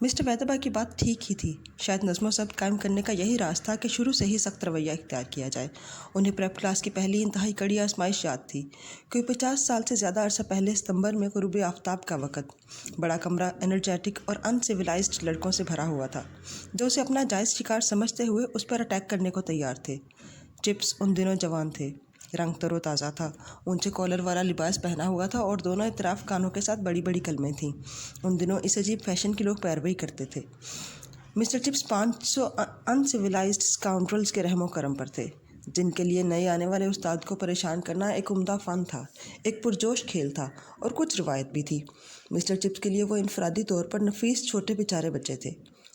Mister ویدبا کی بات ٹھیک ہی تھی. شاید نظم و ضبط قائم کرنے کا یہی راز تھا کہ شروع سے ہی سخت رویہ اختیار کیا جائے. انہیں پریپ کلاس کی پہلی انتہائی کڑی آزمائش یاد تھی. کوئی 50 سال سے زیادہ عرصہ پہلے ستمبر میں غروب آفتاب کا وقت. بڑا کمرہ انرجیٹک اور ان سویلائزڈ لڑکوں سے بھرا ہوا تھا جو اسے اپنا جائز شکار سمجھتے ہوئے اس پر اٹیک کرنے کو تیار تھے. چپس ان دنوں جوان تھے. رنگ تر و تازہ تھا. اونچے کالر والا لباس پہنا ہوا تھا اور دونوں اطراف کانوں کے ساتھ بڑی بڑی قلمیں تھیں. ان دنوں اس عجیب فیشن کی لوگ پیروی کرتے تھے. مسٹر چپس 500 ان سویلائزڈ اسکاؤنڈرلز کے رحم و کرم پر تھے جن کے لیے نئے آنے والے استاد کو پریشان کرنا ایک عمدہ فن تھا، ایک پرجوش کھیل تھا اور کچھ روایت بھی تھی. مسٹر چپس کے لیے وہ انفرادی طور پر نفیس چھوٹے بیچارے بچے تھے،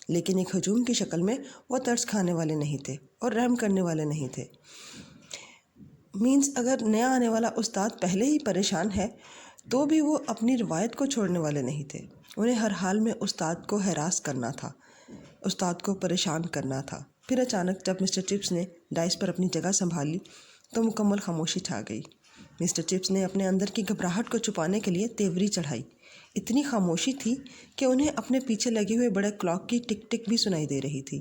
لیکن ایک ہجوم کی شکل میں وہ ترس کھانے والے نہیں تھے اور رحم کرنے والے نہیں تھے. اگر نیا آنے والا استاد پہلے ہی پریشان ہے تو بھی وہ اپنی روایت کو چھوڑنے والے نہیں تھے. انہیں ہر حال میں استاد کو ہراس کرنا تھا، استاد کو پریشان کرنا تھا. پھر اچانک جب مسٹر چپس نے ڈائس پر اپنی جگہ سنبھالی تو مکمل خاموشی چھا گئی. مسٹر چپس نے اپنے اندر کی گھبراہٹ کو چھپانے کے لیے تیوری چڑھائی. اتنی خاموشی تھی کہ انہیں اپنے پیچھے لگے ہوئے بڑے کلاک کی ٹک ٹک بھی سنائی دے رہی تھی،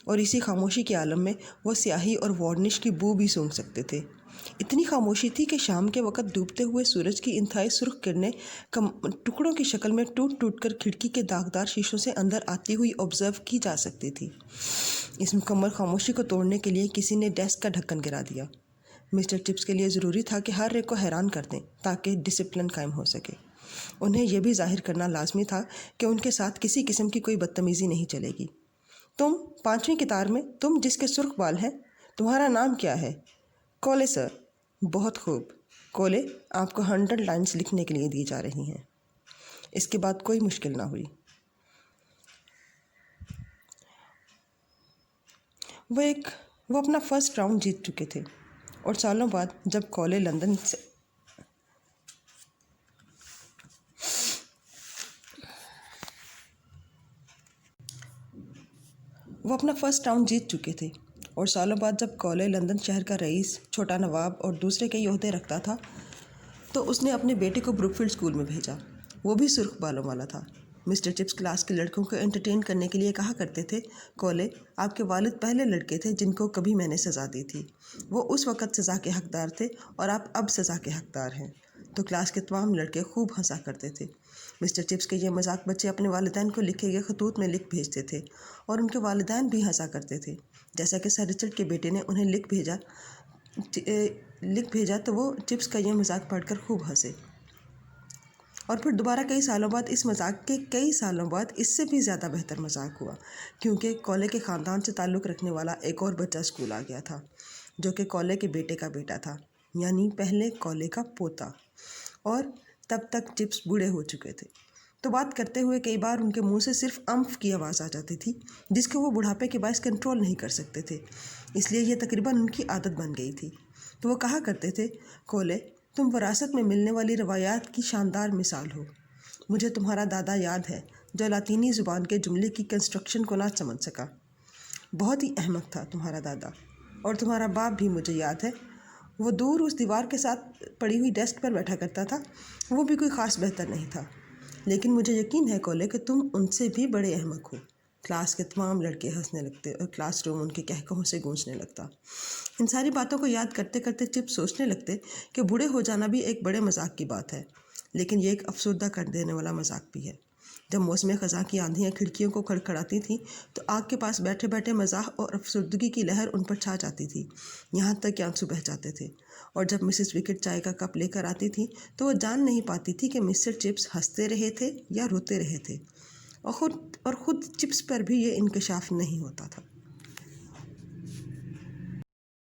اور اسی خاموشی کے عالم میں وہ سیاہی اور وارنش کی بو بھی سونگھ سکتے تھے. اتنی خاموشی تھی کہ شام کے وقت ڈوبتے ہوئے سورج کی انتہائی سرخ کرنیں ٹکڑوں کی شکل میں ٹوٹ ٹوٹ کر کھڑکی کے داغدار شیشوں سے اندر آتی ہوئی آبزرو کی جا سکتی تھی. اس مکمل خاموشی کو توڑنے کے لیے کسی نے ڈیسک کا ڈھکن گرا دیا. مسٹر چپس کے لیے ضروری تھا کہ ہر ایک کو حیران کر دیں تاکہ ڈسپلن قائم ہو سکے. انہیں یہ بھی ظاہر کرنا لازمی تھا کہ ان کے ساتھ کسی قسم کی کوئی بدتمیزی نہیں چلے گی. تم 5ویں قطار میں، تم جس کے سرخ بال ہیں، تمہارا نام کیا ہے؟ کولے سر. بہت خوب. کولے، آپ کو 100 لائنز لکھنے کے لیے دی جا رہی ہیں. اس کے بعد کوئی مشکل نہ ہوئی. وہ اپنا فرسٹ راؤنڈ جیت چکے تھے، اور سالوں بعد جب کولے لندن سے شہر کا رئیس، چھوٹا نواب اور دوسرے کئی عہدے رکھتا تھا تو اس نے اپنے بیٹے کو بروک فیلڈ اسکول میں بھیجا. وہ بھی سرخ بالوں والا تھا. مسٹر چپس کلاس کے لڑکوں کو انٹرٹین کرنے کے لیے کہا کرتے تھے، کولے، آپ کے والد پہلے لڑکے تھے جن کو کبھی میں نے سزا دی تھی. وہ اس وقت سزا کے حقدار تھے اور آپ اب سزا کے حقدار ہیں. تو کلاس کے تمام لڑکے خوب ہنسا کرتے تھے. مسٹر چپس کے یہ مذاق بچے اپنے والدین کو لکھے گئے خطوط میں لکھ بھیجتے تھے اور ان کے والدین بھی ہنسا کرتے تھے. جیسا کہ سر رچرڈ کے بیٹے نے انہیں لکھ بھیجا تو وہ چپس کا یہ مذاق پڑھ کر خوب ہنسے. اور پھر دوبارہ کئی سالوں بعد اس مذاق کے کئی سالوں بعد اس سے بھی زیادہ بہتر مذاق ہوا، کیونکہ کولے کے خاندان سے تعلق رکھنے والا ایک اور بچہ اسکول آ گیا تھا جو کہ کولے کے بیٹے کا بیٹا تھا، یعنی پہلے کولے کا پوتا. اور تب تک چپس بوڑھے ہو چکے تھے تو بات کرتے ہوئے کئی بار ان کے منہ سے صرف امف کی آواز آ جاتی تھی جس کو وہ بڑھاپے کے باعث کنٹرول نہیں کر سکتے تھے. اس لیے یہ تقریباً ان کی عادت بن گئی تھی. تو وہ کہا کرتے تھے، کولے، تم وراثت میں ملنے والی روایات کی شاندار مثال ہو. مجھے تمہارا دادا یاد ہے جو لاطینی زبان کے جملے کی کنسٹرکشن کو نہ سمجھ سکا. بہت ہی احمق تھا تمہارا دادا. اور تمہارا باپ بھی مجھے یاد ہے. وہ دور اس دیوار کے ساتھ پڑی ہوئی ڈیسک پر بیٹھا کرتا تھا. وہ بھی کوئی خاص بہتر نہیں تھا. لیکن مجھے یقین ہے کولے کہ تم ان سے بھی بڑے احمق ہو. کلاس کے تمام لڑکے ہنسنے لگتے اور کلاس روم ان کے کہکہوں سے گونجنے لگتا. ان ساری باتوں کو یاد کرتے کرتے چپ سوچنے لگتے کہ بوڑھے ہو جانا بھی ایک بڑے مذاق کی بات ہے، لیکن یہ ایک افسردہ کر دینے والا مذاق بھی ہے. جب موسم خزاں کی آندھیاں کھڑکیوں کو کھڑکھڑاتی تھیں تو آگ کے پاس بیٹھے بیٹھے مزاح اور افسردگی کی لہر ان پر چھا جاتی تھی، یہاں تک کہ آنسو بہہ جاتے تھے. اور جب مسز وکٹ چائے کا کپ لے کر آتی تھی تو وہ جان نہیں پاتی تھی کہ مسٹر چپس ہنستے رہے تھے یا روتے رہے تھے، اور خود چپس پر بھی یہ انکشاف نہیں ہوتا تھا.